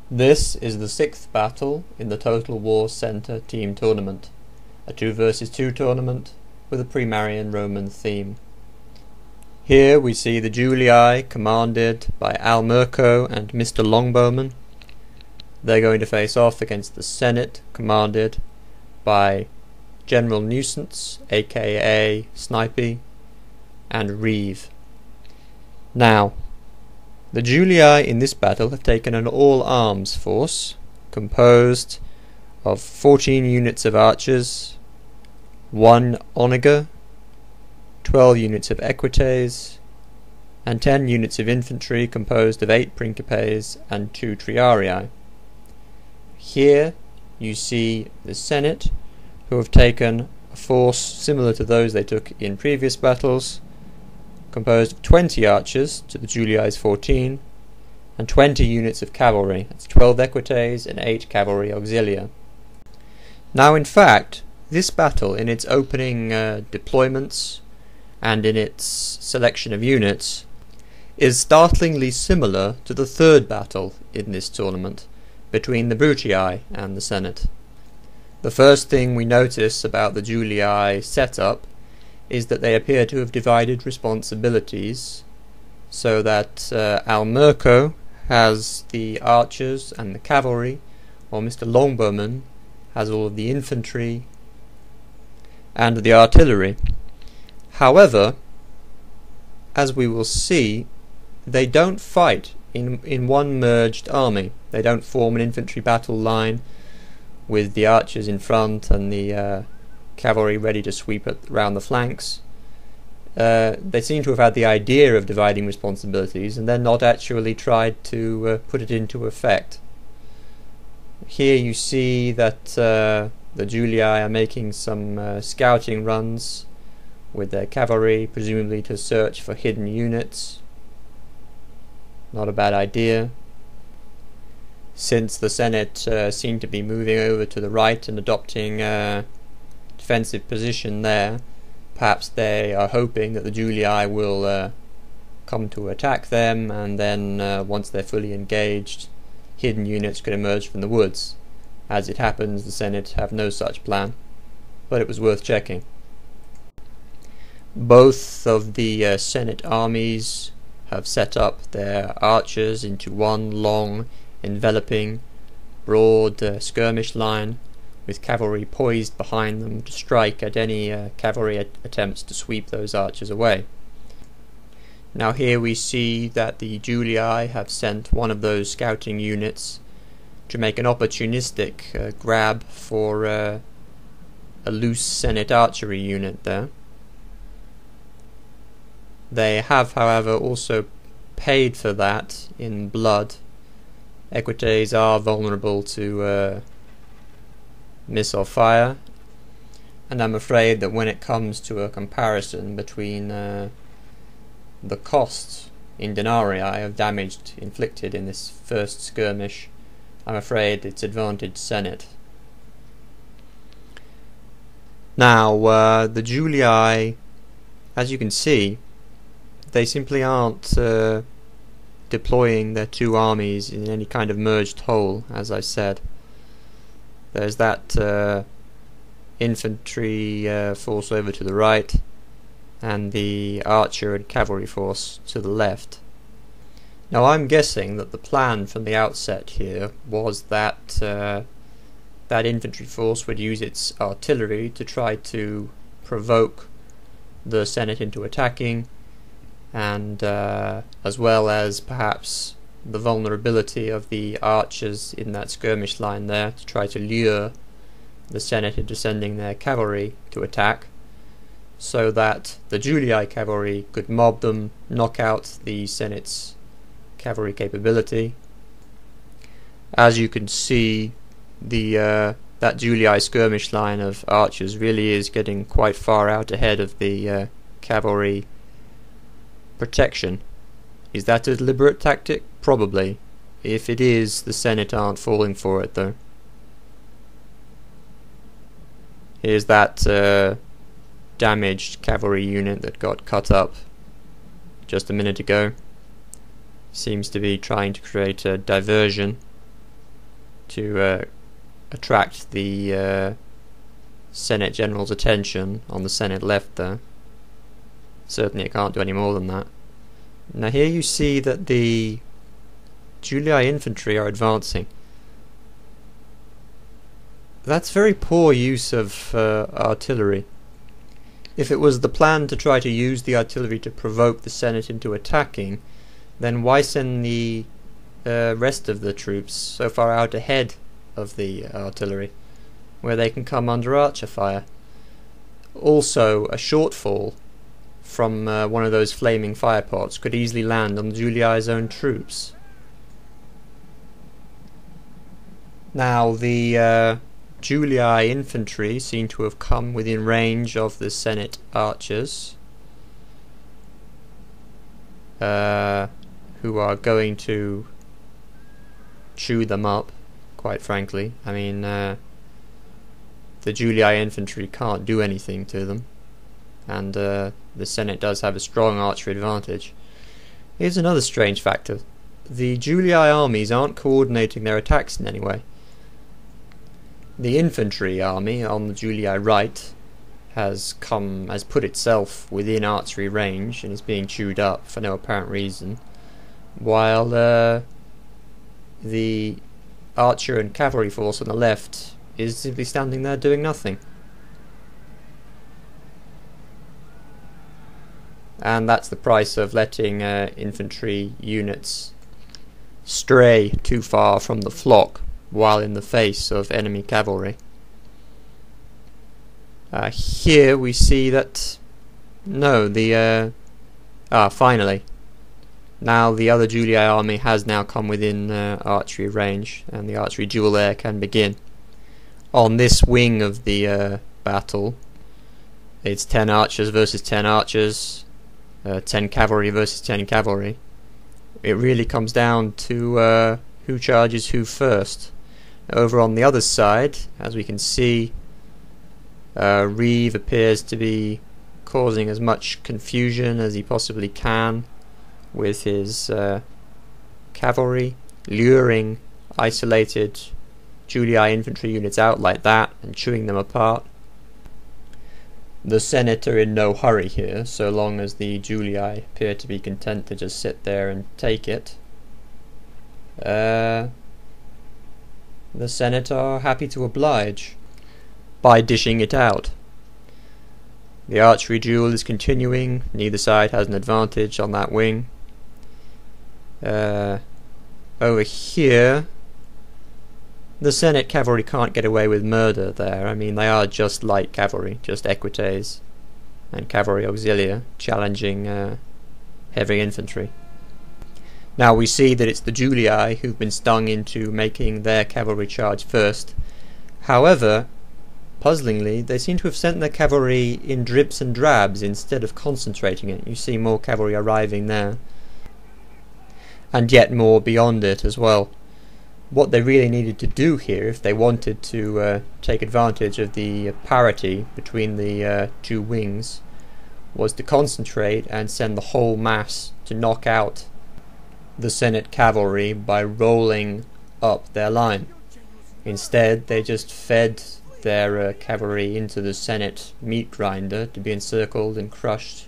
This is the 6th battle in the Total War Center team tournament, a 2 versus 2 tournament with a Pre-Marian Roman theme. Here we see the Julii commanded by Merko and Mr. Longbowman. They're going to face off against the Senate commanded by General Nuisance, aka Snipey, and Reeve. Now, the Julii in this battle have taken an all-arms force composed of 14 units of archers, 1 onager, 12 units of equites, and 10 units of infantry composed of 8 principes and 2 triarii. Here you see the Senate, who have taken a force similar to those they took in previous battles, composed of 20 archers to the Julii's 14, and 20 units of cavalry. That's 12 equites and 8 cavalry auxilia. Now, in fact, this battle, in its opening deployments and in its selection of units, is startlingly similar to the 3rd battle in this tournament between the Brutii and the Senate. The first thing we notice about the Julii setup is that they appear to have divided responsibilities, so that Merko has the archers and the cavalry, while Mr. Longbowman has all of the infantry and the artillery. However, as we will see, they don't fight in one merged army. They don't form an infantry battle line with the archers in front and the cavalry ready to sweep around the flanks. They seem to have had the idea of dividing responsibilities and then not actually tried to put it into effect. Here you see that the Julii are making some scouting runs with their cavalry, presumably to search for hidden units. Not a bad idea. Since the Senate seem to be moving over to the right and adopting defensive position there, perhaps they are hoping that the Julii will come to attack them, and then once they're fully engaged, hidden units could emerge from the woods. As it happens, the Senate have no such plan, but it was worth checking. Both of the Senate armies have set up their archers into one long, enveloping, broad skirmish line, with cavalry poised behind them to strike at any cavalry attempts to sweep those archers away. Now here we see that the Julii have sent one of those scouting units to make an opportunistic grab for a loose Senate archery unit there. They have, however, also paid for that in blood. Equites are vulnerable to missile fire, and I'm afraid that when it comes to a comparison between the costs in denarii of damage inflicted in this first skirmish, I'm afraid it's advantaged Senate. Now, the Julii, as you can see, they simply aren't deploying their 2 armies in any kind of merged whole, as I said. There's that infantry force over to the right, and the archer and cavalry force to the left. Now, I'm guessing that the plan from the outset here was that that infantry force would use its artillery to try to provoke the Senate into attacking, and as well as perhaps the vulnerability of the archers in that skirmish line there, to try to lure the Senate into sending their cavalry to attack, so that the Julii cavalry could mob them, knock out the Senate's cavalry capability. As you can see, that Julii skirmish line of archers really is getting quite far out ahead of the cavalry protection. Is that a deliberate tactic? Probably. If it is, the Senate aren't falling for it, though. Here's that damaged cavalry unit that got cut up just a minute ago. Seems to be trying to create a diversion to attract the Senate General's attention on the Senate left there. Certainly it can't do any more than that. Now here you see that the Julii infantry are advancing. That's very poor use of artillery. If it was the plan to try to use the artillery to provoke the Senate into attacking, then why send the rest of the troops so far out ahead of the artillery, where they can come under archer fire? Also, a shortfall from one of those flaming firepots could easily land on Julii's own troops. Now the Julii infantry seem to have come within range of the Senate archers, who are going to chew them up, quite frankly. I mean, the Julii infantry can't do anything to them, and the Senate does have a strong archery advantage. Here's another strange factor. The Julii armies aren't coordinating their attacks in any way. The infantry army on the Julii right has put itself within archery range and is being chewed up for no apparent reason, while the archer and cavalry force on the left is simply standing there doing nothing. And that's the price of letting infantry units stray too far from the flock while in the face of enemy cavalry. Here we see that finally, now the other Julii army has now come within archery range, and the archery duel there can begin. On this wing of the battle, it's 10 archers versus 10 archers, 10 cavalry versus 10 cavalry. It really comes down to who charges who first. Over on the other side, as we can see, Reeve appears to be causing as much confusion as he possibly can with his cavalry, luring isolated Julii infantry units out like that and chewing them apart. The Senate are in no hurry here, so long as the Julii appear to be content to just sit there and take it. The Senate are happy to oblige by dishing it out. The archery duel is continuing. Neither side has an advantage on that wing. Over here, the Senate cavalry can't get away with murder there. I mean, they are just light cavalry, just equites and cavalry auxilia challenging heavy infantry. Now we see that it's the Julii who've been stung into making their cavalry charge first. However, puzzlingly, they seem to have sent their cavalry in drips and drabs instead of concentrating it. You see more cavalry arriving there, and yet more beyond it as well. What they really needed to do here, if they wanted to take advantage of the parity between the two wings, was to concentrate and send the whole mass to knock out the Senate cavalry by rolling up their line. Instead, they just fed their cavalry into the Senate meat grinder to be encircled and crushed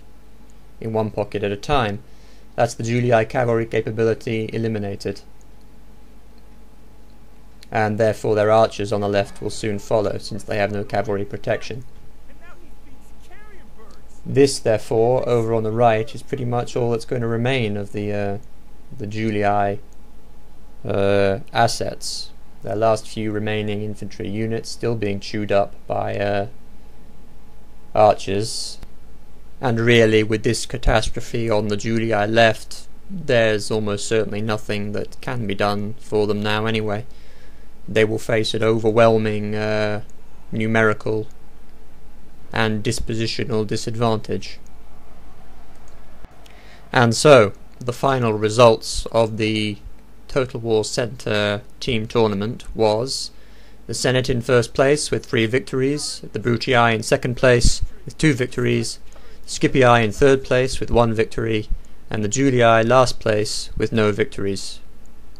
in one pocket at a time. That's the Julii cavalry capability eliminated. And therefore their archers on the left will soon follow, since they have no cavalry protection. This, therefore, over on the right, is pretty much all that's going to remain of the Julii assets. Their last few remaining infantry units still being chewed up by archers. And really, with this catastrophe on the Julii left, there's almost certainly nothing that can be done for them now anyway. They will face an overwhelming numerical and dispositional disadvantage. And so, the final results of the Total War Centre team tournament was the Senate in first place with 3 victories, the Brutii in second place with 2 victories, the Scipii in third place with 1 victory, and the Julii last place with no victories.